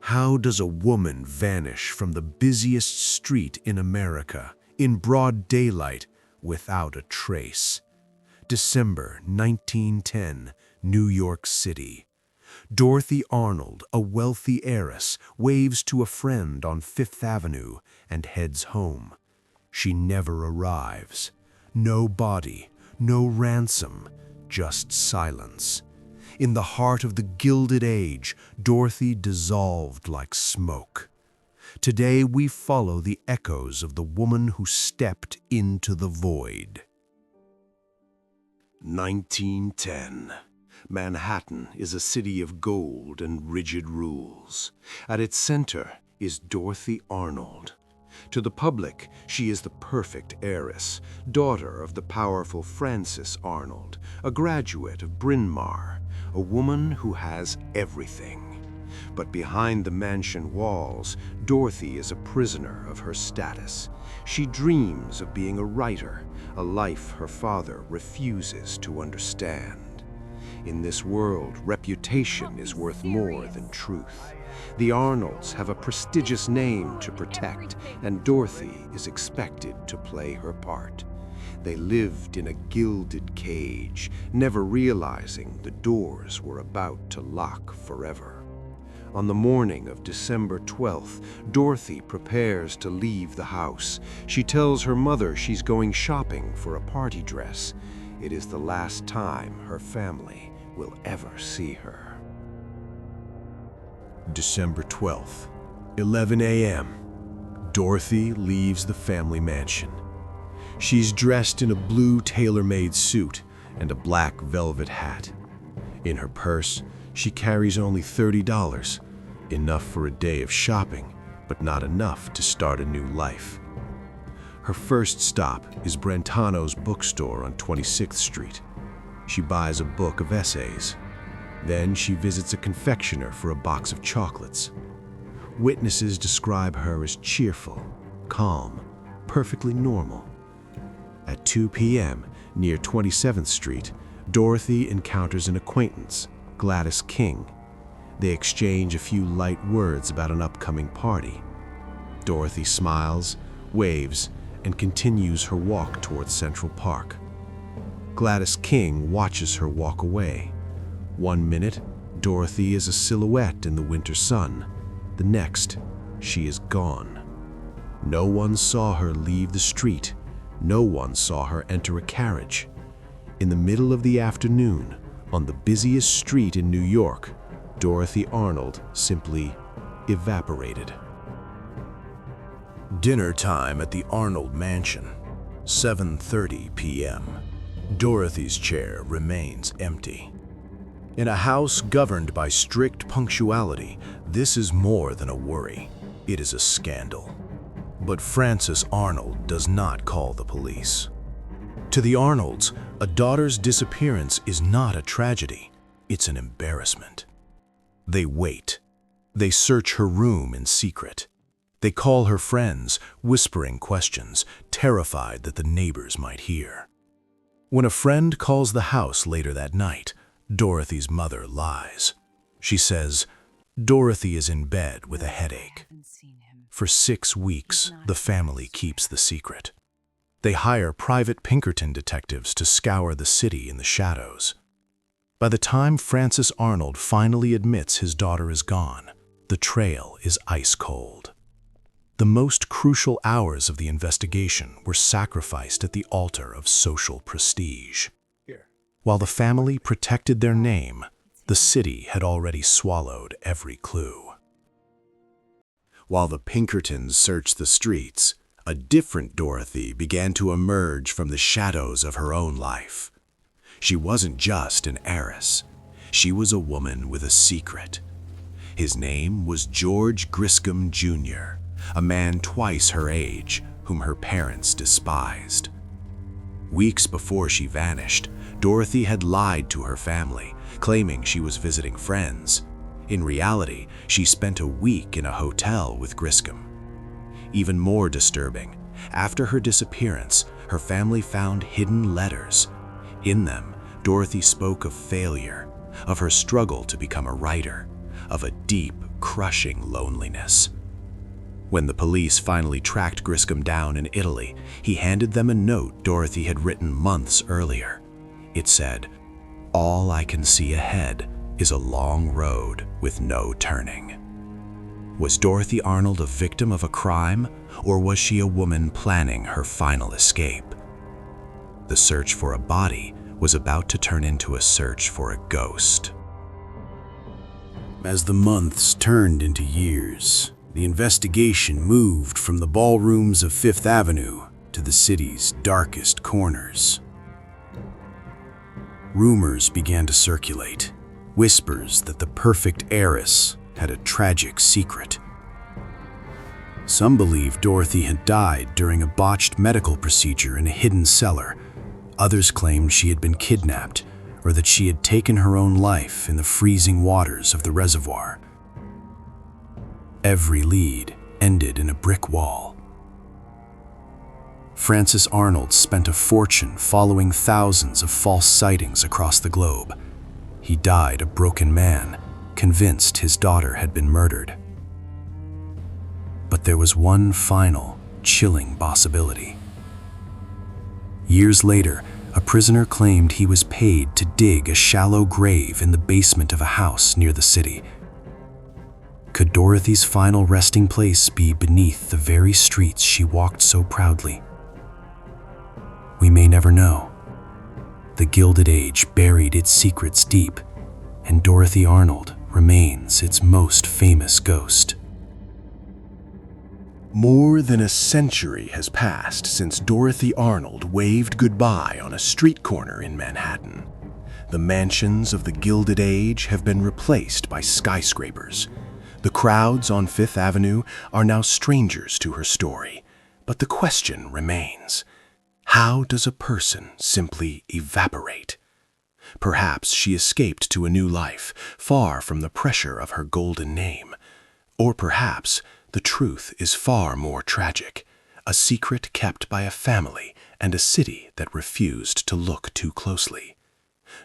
How does a woman vanish from the busiest street in America, in broad daylight, without a trace? December 1910, New York City. Dorothy Arnold, a wealthy heiress, waves to a friend on Fifth Avenue and heads home. She never arrives. No body, no ransom, just silence. In the heart of the Gilded Age, Dorothy dissolved like smoke. Today we follow the echoes of the woman who stepped into the void. 1910. Manhattan is a city of gold and rigid rules. At its center is Dorothy Arnold. To the public, she is the perfect heiress, daughter of the powerful Frances Arnold, a graduate of Bryn Mawr, a woman who has everything. But behind the mansion walls, Dorothy is a prisoner of her status. She dreams of being a writer, a life her father refuses to understand. In this world, reputation is worth more than truth. The Arnolds have a prestigious name to protect, and Dorothy is expected to play her part. They lived in a gilded cage, never realizing the doors were about to lock forever. On the morning of December 12th, Dorothy prepares to leave the house. She tells her mother she's going shopping for a party dress. It is the last time her family will ever see her. December 12th, 11 a.m. Dorothy leaves the family mansion. She's dressed in a blue tailor-made suit and a black velvet hat. In her purse, she carries only $30, enough for a day of shopping, but not enough to start a new life. Her first stop is Brentano's bookstore on 26th Street. She buys a book of essays. Then she visits a confectioner for a box of chocolates. Witnesses describe her as cheerful, calm, perfectly normal. At 2 p.m., near 27th Street, Dorothy encounters an acquaintance, Gladys King. They exchange a few light words about an upcoming party. Dorothy smiles, waves, and continues her walk towards Central Park. Gladys King watches her walk away. 1 minute, Dorothy is a silhouette in the winter sun. The next, she is gone. No one saw her leave the street. No one saw her enter a carriage. In the middle of the afternoon, on the busiest street in New York, Dorothy Arnold simply evaporated. Dinner time at the Arnold mansion, 7:30 p.m. Dorothy's chair remains empty. In a house governed by strict punctuality, this is more than a worry. It is a scandal. But Frances Arnold does not call the police. To the Arnolds, a daughter's disappearance is not a tragedy. It's an embarrassment. They wait. They search her room in secret. They call her friends, whispering questions, terrified that the neighbors might hear. When a friend calls the house later that night, Dorothy's mother lies. She says, Dorothy is in bed with a headache. For 6 weeks, the family keeps the secret. They hire private Pinkerton detectives to scour the city in the shadows. By the time Frances Arnold finally admits his daughter is gone, the trail is ice cold. The most crucial hours of the investigation were sacrificed at the altar of social prestige. While the family protected their name, the city had already swallowed every clue. While the Pinkertons searched the streets, a different Dorothy began to emerge from the shadows of her own life. She wasn't just an heiress. She was a woman with a secret. His name was George Griscom Jr., a man twice her age, whom her parents despised. Weeks before she vanished, Dorothy had lied to her family, claiming she was visiting friends. In reality, she spent a week in a hotel with Griscom. Even more disturbing, after her disappearance, her family found hidden letters. In them, Dorothy spoke of failure, of her struggle to become a writer, of a deep, crushing loneliness. When the police finally tracked Griscom down in Italy, he handed them a note Dorothy had written months earlier. It said, "All I can see ahead is a long road with no turning." Was Dorothy Arnold a victim of a crime, or was she a woman planning her final escape? The search for a body was about to turn into a search for a ghost. As the months turned into years, the investigation moved from the ballrooms of Fifth Avenue to the city's darkest corners. Rumors began to circulate, whispers that the perfect heiress had a tragic secret. Some believed Dorothy had died during a botched medical procedure in a hidden cellar. Others claimed she had been kidnapped, or that she had taken her own life in the freezing waters of the reservoir. Every lead ended in a brick wall. Francis Arnold spent a fortune following thousands of false sightings across the globe. He died a broken man, convinced his daughter had been murdered. But there was one final, chilling possibility. Years later, a prisoner claimed he was paid to dig a shallow grave in the basement of a house near the city. Could Dorothy's final resting place be beneath the very streets she walked so proudly? We may never know. The Gilded Age buried its secrets deep, and Dorothy Arnold remains its most famous ghost. More than a century has passed since Dorothy Arnold waved goodbye on a street corner in Manhattan. The mansions of the Gilded Age have been replaced by skyscrapers. The crowds on Fifth Avenue are now strangers to her story, but the question remains: how does a person simply evaporate? Perhaps she escaped to a new life, far from the pressure of her golden name. Or perhaps the truth is far more tragic, a secret kept by a family and a city that refused to look too closely.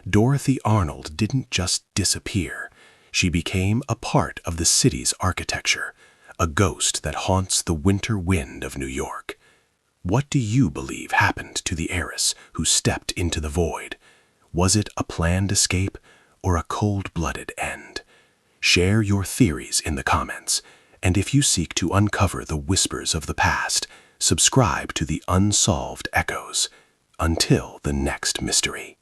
Dorothy Arnold didn't just disappear. She became a part of the city's architecture, a ghost that haunts the winter wind of New York. What do you believe happened to the heiress who stepped into the void? Was it a planned escape or a cold-blooded end? Share your theories in the comments, and if you seek to uncover the whispers of the past, subscribe to the Unsolved Echoes. Until the next mystery.